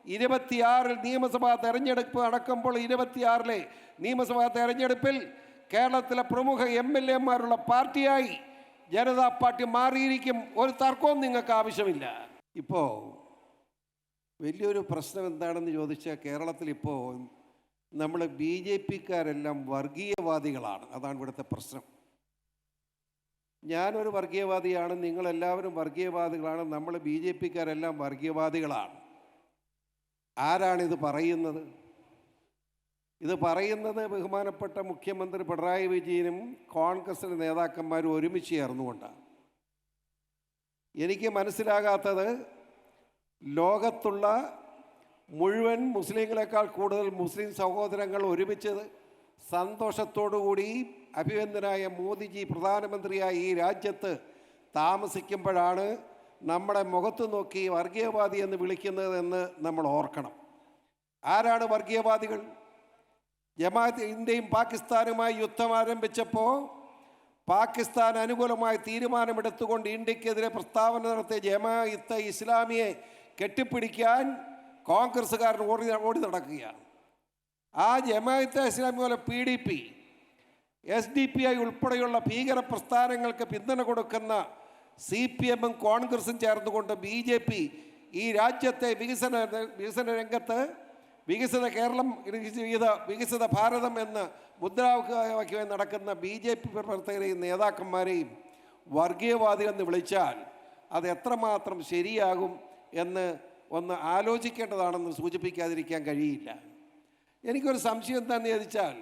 26 നിയമസഭാ തെരഞ്ഞെടുപ്പ് നടക്കുമ്പോൾ 26 നിയമസഭാ തെരഞ്ഞെടുപ്പിൽ കേരളത്തിലെ പ്രമുഖ MLA-മാരുള്ള പാർട്ടിയായി ജനതാ പാർട്ടി മാറിയിരിക്കും. ഒരു തർക്കവും നിങ്ങൾക്ക് ആവശ്യമില്ല. ഇപ്പോൾ വലിയൊരു പ്രശ്നം എന്താണെന്ന് ചോദിച്ചാൽ കേരളത്തിൽ ഇപ്പോൾ നമ്മൾ BJP-ക്കാരെല്ലാം വർഗീയവാദികളാണ്. അതാണ് ഇവിടുത്തെ പ്രശ്നം. ഞാനൊരു വർഗീയവാദിയാണ്, നിങ്ങളെല്ലാവരും വർഗീയവാദികളാണ്, നമ്മൾ BJP-ക്കാരെല്ലാം വർഗീയവാദികളാണ്. ആരാണിത് പറയുന്നത്? ഇത് പറയുന്നത് ബഹുമാനപ്പെട്ട മുഖ്യമന്ത്രി പിണറായി വിജയനും കോൺഗ്രസിൻ്റെ നേതാക്കന്മാരും ഒരുമിച്ച് ചേർന്നുകൊണ്ടാണ്. എനിക്ക് മനസ്സിലാകാത്തത്, ലോകത്തുള്ള മുഴുവൻ മുസ്ലിങ്ങളെക്കാൾ കൂടുതൽ മുസ്ലിം സഹോദരങ്ങൾ ഒരുമിച്ച് സന്തോഷത്തോടുകൂടി അഭിനന്ദനായ മോദിജി പ്രധാനമന്ത്രിയായി ഈ രാജ്യത്ത് താമസിക്കുമ്പോഴാണ് നമ്മുടെ മുഖത്ത് നോക്കി വർഗീയവാദി എന്ന് വിളിക്കുന്നതെന്ന് നമ്മൾ ഓർക്കണം. ആരാണ് വർഗീയവാദികൾ? ജമാഅത്ത് ഇന്ത്യയും പാകിസ്ഥാനുമായി യുദ്ധം ആരംഭിച്ചപ്പോൾ പാകിസ്ഥാൻ അനുകൂലമായ തീരുമാനമെടുത്തുകൊണ്ട് ഇന്ത്യക്കെതിരെ പ്രസ്താവന നടത്തിയ ജമാഅത്തെ ഇസ്ലാമിയെ കെട്ടിപ്പിടിക്കാൻ കോൺഗ്രസ്സുകാരൻ ഓടി നടക്കുകയാണ്. ആ ജമാഅത്തെ ഇസ്ലാമി പോലെ PDP, SDPI ഉൾപ്പെടെയുള്ള ഭീകര പ്രസ്ഥാനങ്ങൾക്ക് പിന്തുണ കൊടുക്കുന്ന CPM-ഉം കോൺഗ്രസും ചേർന്നുകൊണ്ട് BJP ഈ രാജ്യത്തെ വികസന രംഗത്ത് വികസിത കേരളം, വികസിത ഭാരതം എന്ന് മുദ്രാവാക്യമായി നടക്കുന്ന BJP പ്രവർത്തകരെയും നേതാക്കന്മാരെയും വർഗീയവാദികളെന്ന് വിളിച്ചാൽ അത് എത്രമാത്രം ശരിയാകും എന്ന് ഒന്ന് ആലോചിക്കേണ്ടതാണെന്ന് സൂചിപ്പിക്കാതിരിക്കാൻ കഴിയില്ല. എനിക്കൊരു സംശയം എന്താണെന്ന് ചോദിച്ചാൽ,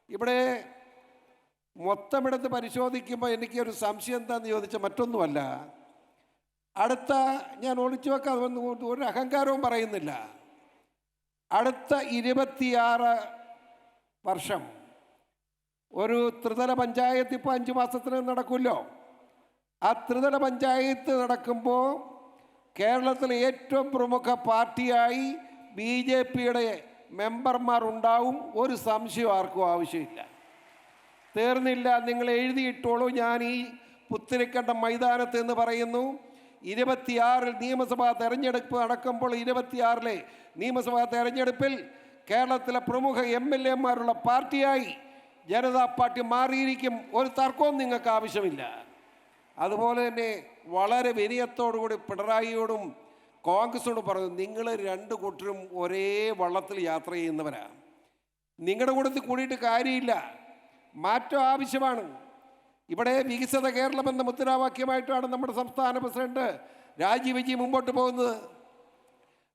ഇവിടെ മൊത്തമെടുത്ത് പരിശോധിക്കുമ്പോൾ എനിക്കൊരു സംശയം എന്താണെന്ന് ചോദിച്ചാൽ മറ്റൊന്നുമല്ല, അടുത്ത ഞാൻ ഒളിച്ചു വെക്കാൻ ഒരു അഹങ്കാരവും പറയുന്നില്ല, അടുത്ത 26 വർഷം ഒരു ത്രിതല പഞ്ചായത്ത് ഇപ്പോൾ 5 മാസത്തിന് നടക്കുമല്ലോ. ആ ത്രിതല പഞ്ചായത്ത് നടക്കുമ്പോൾ കേരളത്തിലെ ഏറ്റവും പ്രമുഖ പാർട്ടിയായി BJP-യുടെ മെമ്പർമാർ ഉണ്ടാവും. ഒരു സംശയം ആർക്കും ആവശ്യമില്ല. തീർന്നില്ല, നിങ്ങൾ എഴുതിയിട്ടോളൂ. ഞാൻ ഈ പുത്തിരിക്കണ്ട മൈതാനത്ത് എന്ന് പറയുന്നു, 26 നിയമസഭാ തെരഞ്ഞെടുപ്പ് നടക്കുമ്പോൾ 26 നിയമസഭാ തെരഞ്ഞെടുപ്പിൽ കേരളത്തിലെ പ്രമുഖ MLA-മാരുള്ള പാർട്ടിയായി ജനതാ പാർട്ടി മാറിയിരിക്കും. ഒരു തർക്കവും നിങ്ങൾക്ക് ആവശ്യമില്ല. അതുപോലെ തന്നെ വളരെ വിനയത്തോടുകൂടി പിണറായിയോടും കോൺഗ്രസിനോടും പറഞ്ഞു, നിങ്ങൾ 2 കൂട്ടരും ഒരേ വള്ളത്തിൽ യാത്ര ചെയ്യുന്നവരാണ്. നിങ്ങളുടെ കൂട്ടത്തിൽ കൂടിയിട്ട് കാര്യമില്ല, മാറ്റം ആവശ്യമാണ്. ഇവിടെ വികസിത കേരളം എന്ന മുദ്രാവാക്യമായിട്ടാണ് നമ്മുടെ സംസ്ഥാന പ്രസിഡന്റ് രാജീവ് ജി മുമ്പോട്ട് പോകുന്നത്.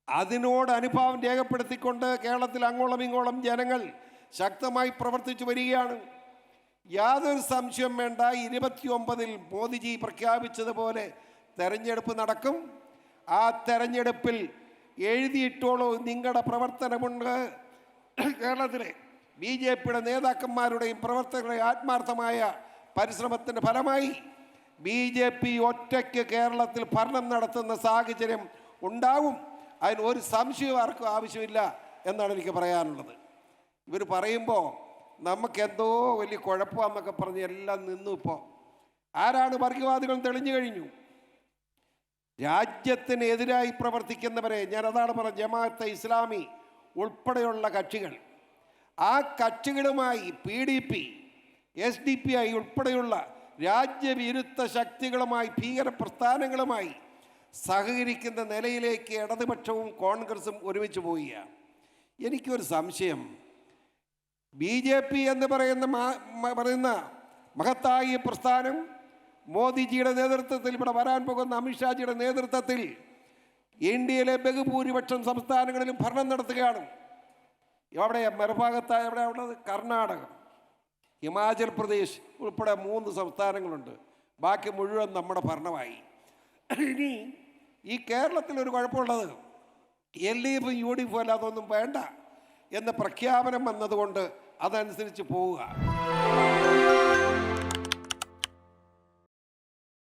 അതിനോട് അനുഭാവം രേഖപ്പെടുത്തിക്കൊണ്ട് കേരളത്തിൽ അങ്ങോളം ഇങ്ങോളം ജനങ്ങൾ ശക്തമായി പ്രവർത്തിച്ചു വരികയാണ്. യാതൊരു സംശയം വേണ്ട, 29-ൽ മോദിജി പ്രഖ്യാപിച്ചതുപോലെ തെരഞ്ഞെടുപ്പ് നടക്കും. ആ തെരഞ്ഞെടുപ്പിൽ എഴുതിയിട്ടോളൂ, നിങ്ങളുടെ പ്രവർത്തനമുണ്ട്. കേരളത്തിലെ BJP-യുടെ നേതാക്കന്മാരുടെയും പ്രവർത്തകരുടെയും ആത്മാർത്ഥമായ പരിശ്രമത്തിൻ്റെ ഫലമായി BJP ഒറ്റയ്ക്ക് കേരളത്തിൽ ഭരണം നടത്തുന്ന സാഹചര്യം ഉണ്ടാവും. അതിന് ഒരു സംശയവും ആർക്കും ആവശ്യമില്ല എന്നാണ് എനിക്ക് പറയാനുള്ളത്. ഇവർ പറയുമ്പോൾ നമുക്കെന്തോ വലിയ കുഴപ്പമാണെന്നൊക്കെ പറഞ്ഞ് എല്ലാം നിന്നു. ഇപ്പോൾ ആരാണ് വർഗീയവാദികൾ തെളിഞ്ഞു കഴിഞ്ഞു. രാജ്യത്തിനെതിരായി പ്രവർത്തിക്കുന്നവരെ, ഞാനതാണ് പറഞ്ഞത്, ജമാഅത്തെ ഇസ്ലാമി ഉൾപ്പെടെയുള്ള കക്ഷികൾ, ആ കക്ഷികളുമായി PDP, SDPI ഉൾപ്പെടെയുള്ള രാജ്യവിരുദ്ധ ശക്തികളുമായി, ഭീകര പ്രസ്ഥാനങ്ങളുമായി സഹകരിക്കുന്ന നിലയിലേക്ക് ഇടതുപക്ഷവും കോൺഗ്രസും ഒരുമിച്ച് പോവുകയാണ്. എനിക്കൊരു സംശയം, BJP എന്ന് പറയുന്ന മഹത്തായ പ്രസ്ഥാനം മോദിജിയുടെ നേതൃത്വത്തിൽ, ഇവിടെ വരാൻ പോകുന്ന അമിത്ഷാജിയുടെ നേതൃത്വത്തിൽ ഇന്ത്യയിലെ ബഹുഭൂരിപക്ഷം സംസ്ഥാനങ്ങളിലും ഭരണം നടത്തുകയാണ്. അവിടെ മറുഭാഗത്തായ അവിടെ കർണാടകം, ഹിമാചൽ പ്രദേശ് ഉൾപ്പെടെ 3 സംസ്ഥാനങ്ങളുണ്ട്. ബാക്കി മുഴുവൻ നമ്മുടെ ഭരണമായി. ഇനി ഈ കേരളത്തിലൊരു കുഴപ്പമുള്ളത്, LDF-ഉം UDF-ഉം അല്ലാതൊന്നും വേണ്ട എന്ന് പ്രഖ്യാപനം വന്നതുകൊണ്ട് അതനുസരിച്ച് പോവുക.